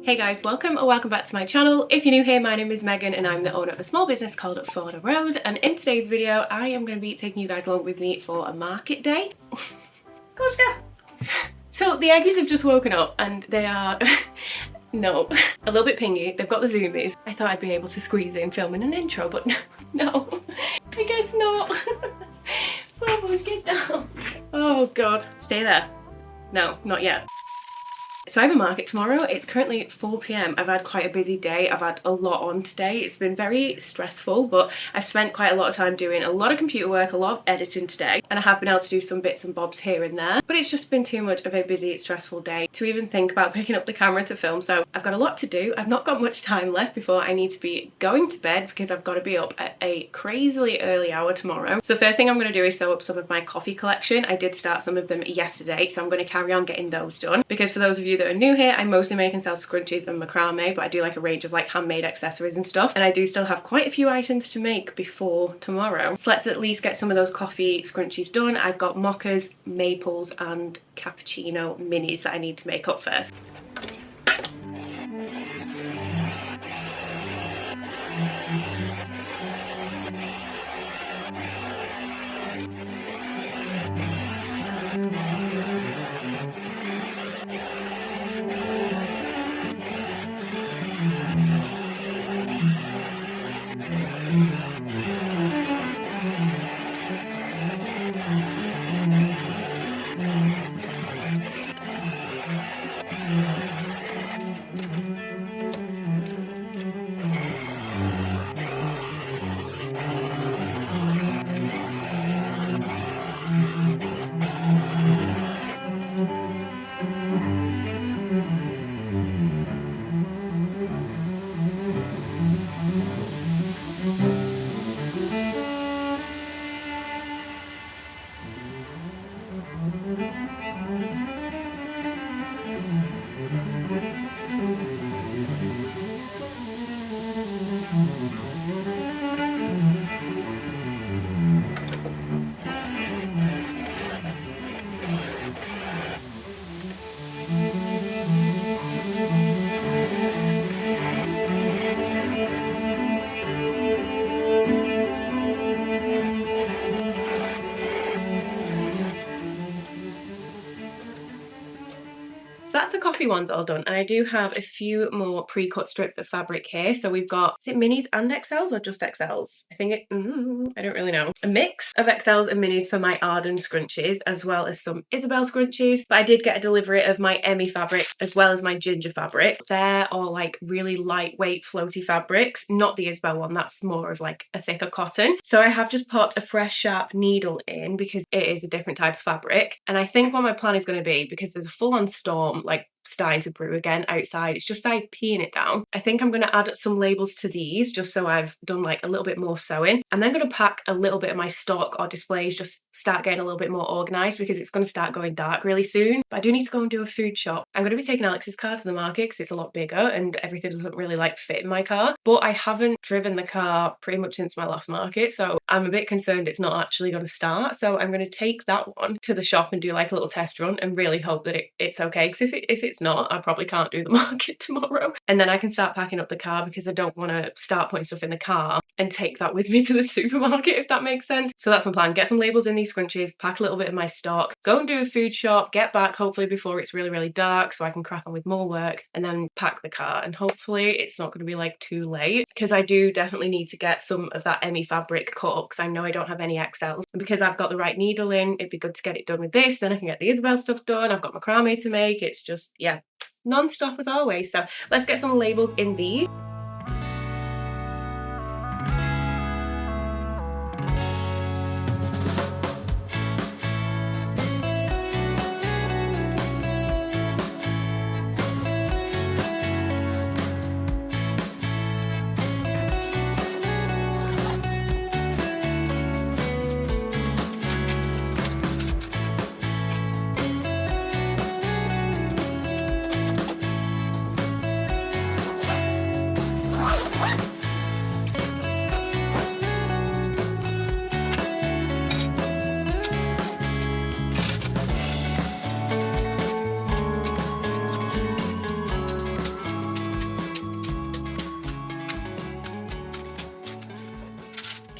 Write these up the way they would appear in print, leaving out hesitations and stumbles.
Hey guys, welcome or welcome back to my channel. If you're new here, my name is Megan and I'm the owner of a small business called Fauna, and in today's video I am going to be taking you guys along with me for a market day. Gosh, yeah. So the Eggies have just woken up and they are no, a little bit pingy. They've got the zoomies. I thought I'd be able to squeeze in filming an intro, but no, I guess not. Bubbles, get down. Oh god, stay there. No, not yet. So I have a market tomorrow. It's currently 4 PM. I've had quite a busy day. I've had a lot on today. It's been very stressful, but I've spent quite a lot of time doing a lot of computer work, a lot of editing today, and I have been able to do some bits and bobs here and there, but it's just been too much of a busy, stressful day to even think about picking up the camera to film. So I've got a lot to do. I've not got much time left before I need to be going to bed because I've got to be up at a crazily early hour tomorrow. So the first thing I'm going to do is sew up some of my coffee collection. I did start some of them yesterday, so I'm going to carry on getting those done, because for those of you that are new here, I mostly make and sell scrunchies and macrame, but I do like a range of like handmade accessories and stuff, and I do still have quite a few items to make before tomorrow. So let's at least get some of those coffee scrunchies done. I've got mochas, maples and cappuccino minis that I need to make up first. That's the coffee ones all done, and I do have a few more pre-cut strips of fabric here. So we've got, is it minis and XLs or just XLs? I think I don't really know. A mix of XLs and minis for my Arden scrunchies, as well as some Isabel scrunchies. But I did get a delivery of my Emmy fabric as well as my Ginger fabric. They're all like really lightweight floaty fabrics, not the Isabel one, that's more of like a thicker cotton. So I have just popped a fresh sharp needle in because it is a different type of fabric. And I think what my plan is going to be, because there's a full-on storm like starting to brew again outside, it's just started peeing it down. I think I'm going to add some labels to these just so I've done like a little bit more sewing. I'm then going to pack a little bit of my stock or displays, just start getting a little bit more organised because it's going to start going dark really soon. But I do need to go and do a food shop. I'm going to be taking Alex's car to the market because it's a lot bigger and everything doesn't really like fit in my car. But I haven't driven the car pretty much since my last market, so I'm a bit concerned it's not actually going to start. So I'm going to take that one to the shop and do like a little test run and really hope that it's okay, because if it's not, I probably can't do the market tomorrow. And then I can start packing up the car because I don't want to start putting stuff in the car and take that with me to the supermarket, if that makes sense. So that's my plan. Get some labels in these scrunchies, pack a little bit of my stock, go and do a food shop, get back hopefully before it's really, really dark so I can crack on with more work, and then pack the car. And hopefully it's not going to be like too late, because I do definitely need to get some of that Emmy fabric cut up because I know I don't have any XLs. And because I've got the right needle in, it'd be good to get it done with this. Then I can get the Isabel stuff done. I've got macrame to make. It's just, yeah, non-stop as always. So let's get some labels in these.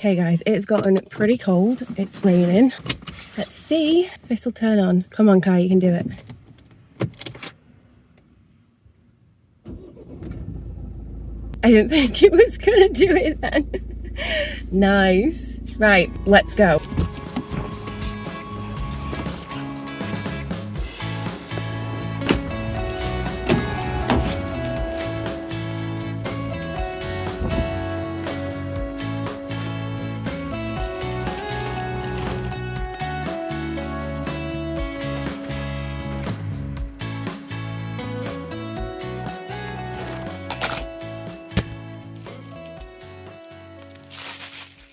Okay guys, it's gotten pretty cold. It's raining. Let's see if this will turn on. Come on Kai, you can do it. I didn't think it was gonna do it then. Nice. Right, let's go.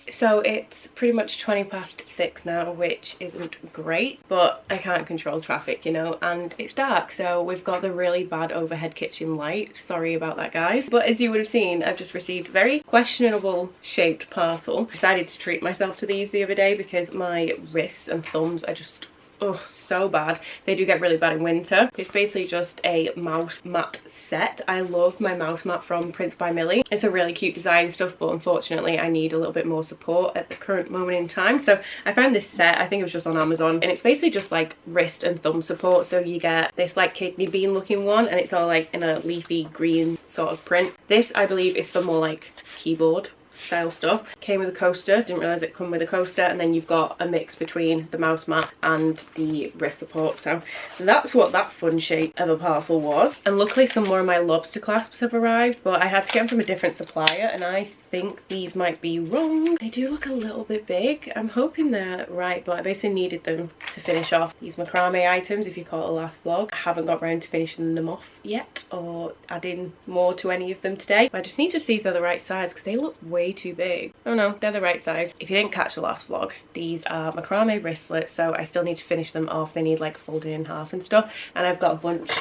So it's pretty much 20 past 6 now, which isn't great, but I can't control traffic, you know, and it's dark, so we've got the really bad overhead kitchen light. Sorry about that, guys. But as you would have seen, I've just received a very questionable shaped parcel. I decided to treat myself to these the other day because my wrists and thumbs are just, oh, so bad. They do get really bad in winter. It's basically just a mouse mat set. I love my mouse mat from Prince by Millie. It's a really cute design stuff, but unfortunately I need a little bit more support at the current moment in time. So I found this set, I think it was just on Amazon, and it's basically just like wrist and thumb support. So you get this like kidney bean looking one, and it's all like in a leafy green sort of print. This I believe is for more like keyboard style stuff. Came with a coaster, didn't realise it come with a coaster, and then you've got a mix between the mouse mat and the wrist support. So that's what that fun shape of a parcel was. And luckily some more of my lobster clasps have arrived, but I had to get them from a different supplier, and I think these might be wrong. They do look a little bit big. I'm hoping they're right, but I basically needed them to finish off these macrame items, if you call it a last vlog. I haven't got around to finishing them off yet or adding more to any of them today. I just need to see if they're the right size because they look way too big. Oh no, they're the right size. If you didn't catch the last vlog, these are macrame wristlets, so I still need to finish them off. They need like folded in half and stuff, and I've got a bunch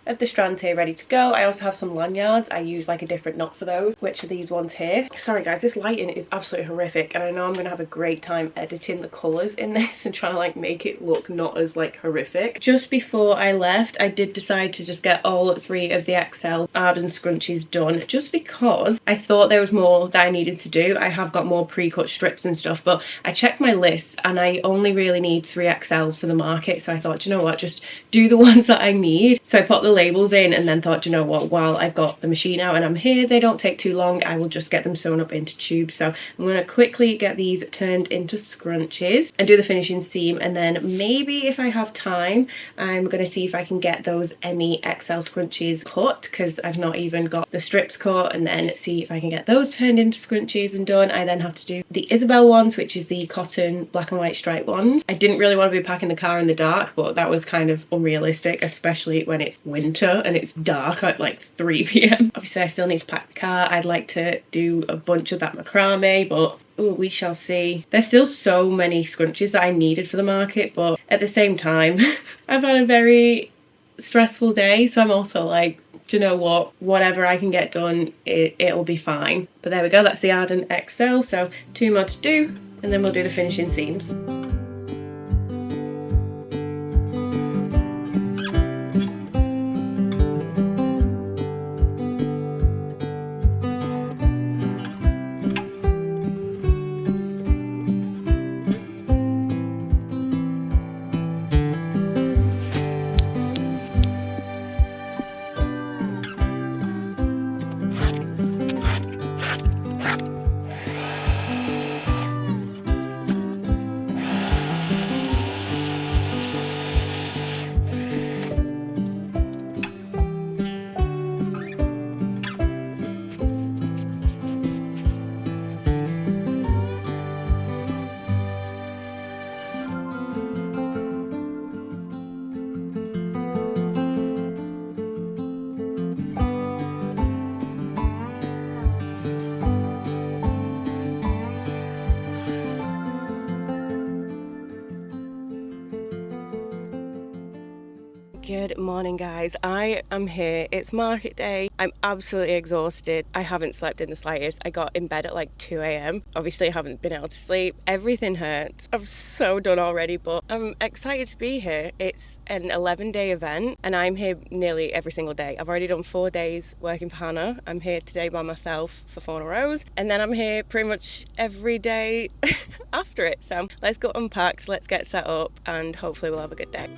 of the strands here ready to go. I also have some lanyards. I use like a different knot for those, which are these ones here. Sorry guys, this lighting is absolutely horrific, and I know I'm gonna have a great time editing the colours in this and trying to like make it look not as like horrific. Just before I left, I did decide to just get all 3 of the XL Arden scrunchies done, just because I thought there was more that I needed to do. I have got more pre-cut strips and stuff, but I checked my list and I only really need 3 XLs for the market, so I thought, you know what, just do the ones that I need. So I put the labels in and then thought, you know what, while I've got the machine out and I'm here, they don't take too long, I will just get them sewn up into tubes. So I'm going to quickly get these turned into scrunchies and do the finishing seam, and then maybe if I have time I'm going to see if I can get those Emmy XL scrunchies cut, because I've not even got the strips cut, and then see if I can get those turned into scrunchies and done. I then have to do the Isabel ones, which is the cotton black and white stripe ones. I didn't really want to be packing the car in the dark, but that was kind of unrealistic, especially when it's winter and it's dark at like 3 p.m. Obviously I still need to pack the car. I'd like to do a bunch of that macrame, but oh, we shall see. There's still so many scrunchies that I needed for the market, but at the same time I've had a very stressful day, so I'm also like, do you know what, whatever I can get done, it'll be fine. But there we go, that's the Arden XL, so 2 more to do and then we'll do the finishing seams. morning, guys. I am here. It's market day. I'm absolutely exhausted. I haven't slept in the slightest. I got in bed at like 2 a.m. Obviously, I haven't been able to sleep. Everything hurts. I'm so done already, but I'm excited to be here. It's an 11-day event, and I'm here nearly every single day. I've already done 4 days working for Hannah. I'm here today by myself for Fauna Rose, and then I'm here pretty much every day after it. So let's go unpack, let's get set up, and hopefully we'll have a good day.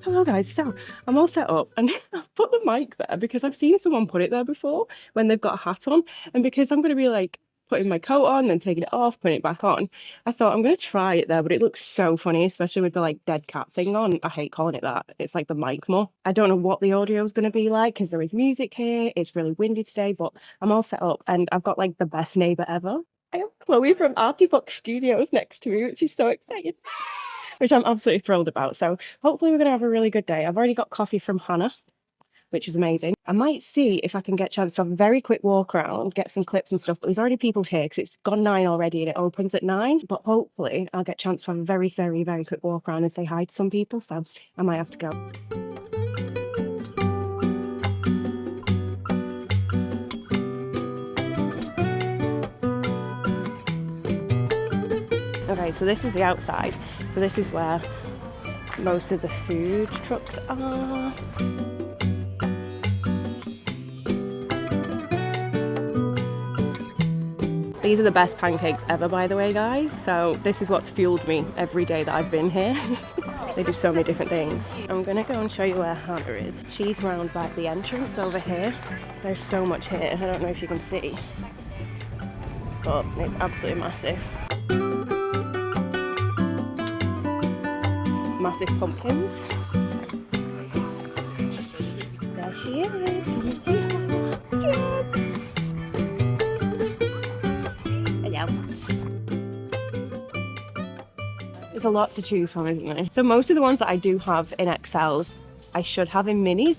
Hello guys, so I'm all set up and I've put the mic there because I've seen someone put it there before when they've got a hat on, and because I'm going to be like putting my coat on and taking it off, putting it back on, I thought I'm going to try it there, but it looks so funny, especially with the like dead cat thing on. I hate calling it that. It's like the mic more. I don't know what the audio is going to be like because there is music here. It's really windy today, but I'm all set up and I've got like the best neighbour ever. I have Chloe from ArteaFox Studios next to me, which is so exciting. Which I'm absolutely thrilled about. So hopefully we're going to have a really good day. I've already got coffee from Hannah, which is amazing. I might see if I can get a chance to have a very quick walk around, get some clips and stuff, but there's already people here because it's gone 9 already and it opens at 9. But hopefully I'll get a chance to have a very, very, very quick walk around and say hi to some people. So I might have to go. Okay, so this is the outside. So this is where most of the food trucks are. These are the best pancakes ever, by the way, guys. So this is what's fueled me every day that I've been here. They do so many different things. I'm gonna go and show you where Hannah is. She's round by the entrance over here. There's so much here. I don't know if you can see, but it's absolutely massive. Massive pumpkins. There she is. Can you see her? Cheers! Hello. There's a lot to choose from, isn't there? So most of the ones that I do have in XLs, I should have in minis.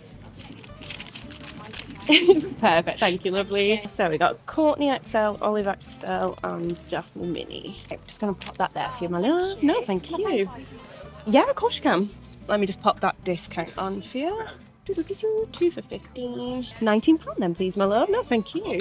Perfect, thank you, lovely. So we got Courtney XL, Olive XL, and Daphne Mini. Okay, I'm just gonna pop that there for you, my love. No, thank you. Yeah, of course you can. Let me just pop that discount on for you. 2 for 15. £19 then, please, my love. No, thank you.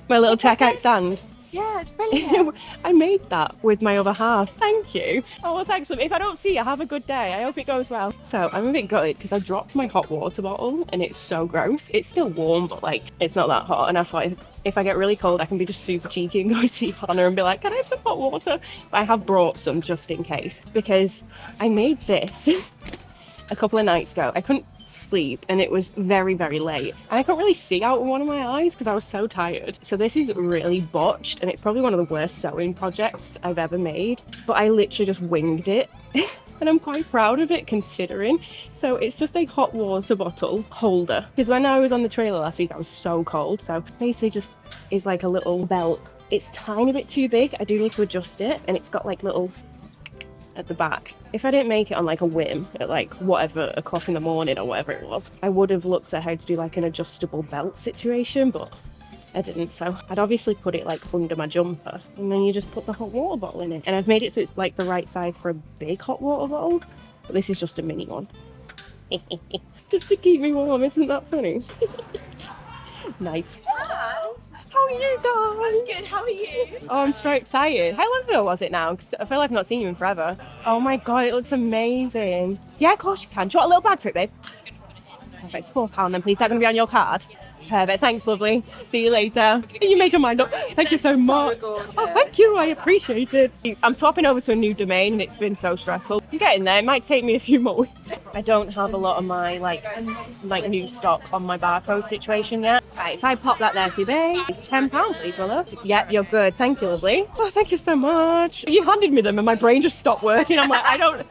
My little checkout stand. Yeah, it's brilliant. I made that with my other half. Thank you. Oh, well, thanks. If I don't see you, have a good day. I hope it goes well. So I'm a bit gutted because I dropped my hot water bottle and it's so gross. It's still warm, but like it's not that hot. And I thought if I get really cold, I can be just super cheeky and go to see Hannah and be like, can I have some hot water? But I have brought some just in case because I made this a couple of nights ago. I couldn't sleep and it was very, very late and I couldn't really see out of one of my eyes because I was so tired. So this is really botched and it's probably one of the worst sewing projects I've ever made, but I literally just winged it and I'm quite proud of it considering. So it's just a hot water bottle holder because when I was on the trailer last week I was so cold, so basically just is like a little belt. It's a tiny bit too big. I do need to adjust it and it's got like little at the back. If I didn't make it on like a whim at like whatever o'clock in the morning or whatever it was, I would have looked at how to do like an adjustable belt situation, but I didn't. So I'd obviously put it like under my jumper and then you just put the hot water bottle in it, and I've made it so it's like the right size for a big hot water bottle, but this is just a mini one. Just to keep me warm. Isn't that funny? Nice. Hello. Hi, How are you guys? Good, how are you? Oh, I'm so excited. How long ago was it now? 'Cause I feel like I've not seen you in forever. Oh my god, it looks amazing. Yeah, of course you can. Do you want a little bag for it, babe? Perfect. It's £4 then, please. Is that going to be on your card? Perfect. Thanks, lovely. See you later. You made your mind up. Thank you so much. Oh, thank you. I appreciate it. I'm swapping over to a new domain and it's been so stressful. I'm getting there. It might take me a few more weeks. I don't have a lot of my like new stock on my barcode situation yet. Right, if I pop that there for you, babe, it's £10, please, my love. Yep, you're good. Thank you, lovely. Oh, thank you so much. You handed me them and my brain just stopped working. I'm like,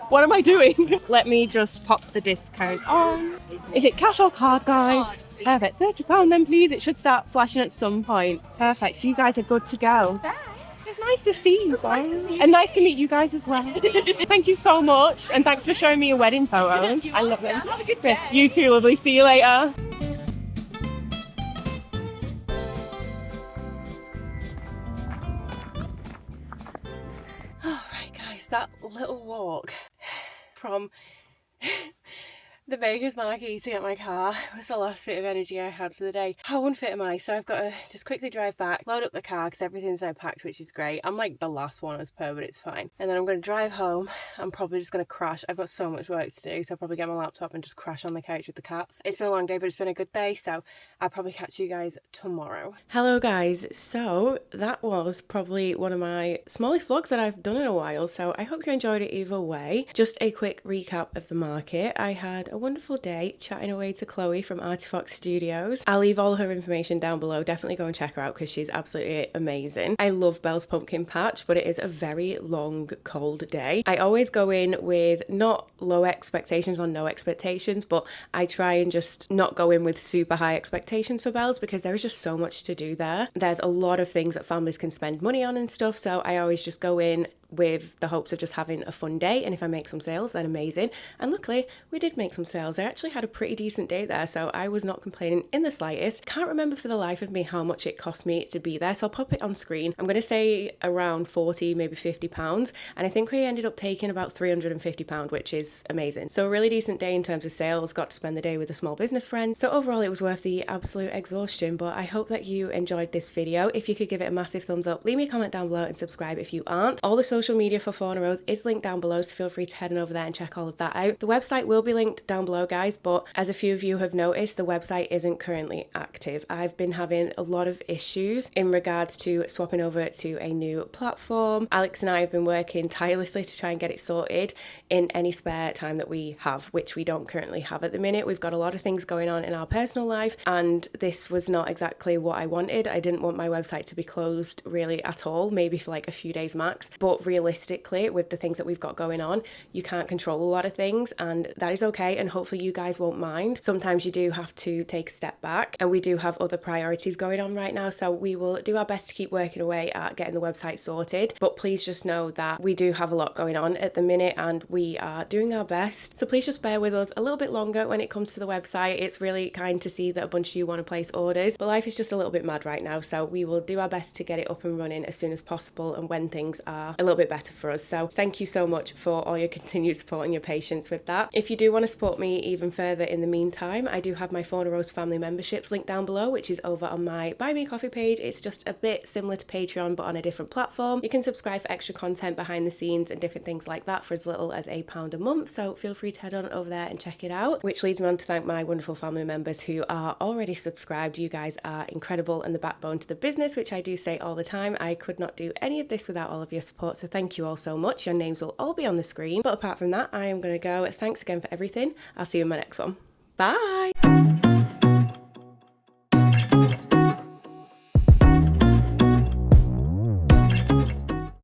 what am I doing? Let me just pop the discount on. Is it cash or card, guys? Perfect. £30 then, please. It should start flashing at some point. Perfect. You guys are good to go. Thanks. It's nice to see you guys. And nice to meet you guys as well. Thank you so much. And thanks for showing me your wedding photo. I love them. Have a good day. You too, lovely. See you later. Alright guys, that little walk from the Baker's Market to get my car was the last bit of energy I had for the day. How unfit am I? So I've got to just quickly drive back, load up the car because everything's now packed, which is great. I'm like the last one as per, but it's fine. And then I'm going to drive home. I'm probably just going to crash. I've got so much work to do, so I'll probably get my laptop and just crash on the couch with the cats. It's been a long day, but it's been a good day, so I'll probably catch you guys tomorrow. Hello guys, so that was probably one of my smallest vlogs that I've done in a while, so I hope you enjoyed it either way. Just a quick recap of the market. I had a wonderful day chatting away to Chloe from ArteaFox Studios. I'll leave all her information down below. Definitely go and check her out because she's absolutely amazing. I love Belle's Pumpkin Patch, but it is a very long, cold day. I always go in with not low expectations or no expectations, but I try and just not go in with super high expectations for Belle's because there is just so much to do there. There's a lot of things that families can spend money on and stuff, so I always just go in with the hopes of just having a fun day, and if I make some sales then amazing. And luckily we did make some sales. I actually had a pretty decent day there, so I was not complaining in the slightest. Can't remember for the life of me how much it cost me to be there, so I'll pop it on screen. I'm going to say around 40, maybe £50, and I think we ended up taking about £350, which is amazing. So a really decent day in terms of sales. Got to spend the day with a small business friend, so overall it was worth the absolute exhaustion. But I hope that you enjoyed this video. If you could give it a massive thumbs up, leave me a comment down below and subscribe if you aren't. All the social media for Fauna Rose is linked down below, so feel free to head on over there and check all of that out. The website will be linked down below, guys, but as a few of you have noticed, the website isn't currently active. I've been having a lot of issues in regards to swapping over to a new platform. Alex and I have been working tirelessly to try and get it sorted in any spare time that we have, which we don't currently have at the minute. We've got a lot of things going on in our personal life, and this was not exactly what I wanted. I didn't want my website to be closed really at all, maybe for like a few days max, but realistically with the things that we've got going on, you can't control a lot of things, and that is okay, and hopefully you guys won't mind. Sometimes you do have to take a step back, and we do have other priorities going on right now, so we will do our best to keep working away at getting the website sorted. But please just know that we do have a lot going on at the minute and we are doing our best, so please just bear with us a little bit longer when it comes to the website. It's really kind to see that a bunch of you want to place orders, but life is just a little bit mad right now, so we will do our best to get it up and running as soon as possible and when things are a little bit better for us. So thank you so much for all your continued support and your patience with that. If you do want to support me even further in the meantime, I do have my Fauna Rose family memberships linked down below, which is over on my Buy Me Coffee page. It's just a bit similar to Patreon but on a different platform. You can subscribe for extra content behind the scenes and different things like that for as little as £8 a month, so feel free to head on over there and check it out. Which leads me on to thank my wonderful family members who are already subscribed. You guys are incredible and the backbone to the business, which I do say all the time. I could not do any of this without all of your support, so thank you all so much. Your names will all be on the screen. But apart from that, I am going to go. Thanks again for everything. I'll see you in my next one. Bye!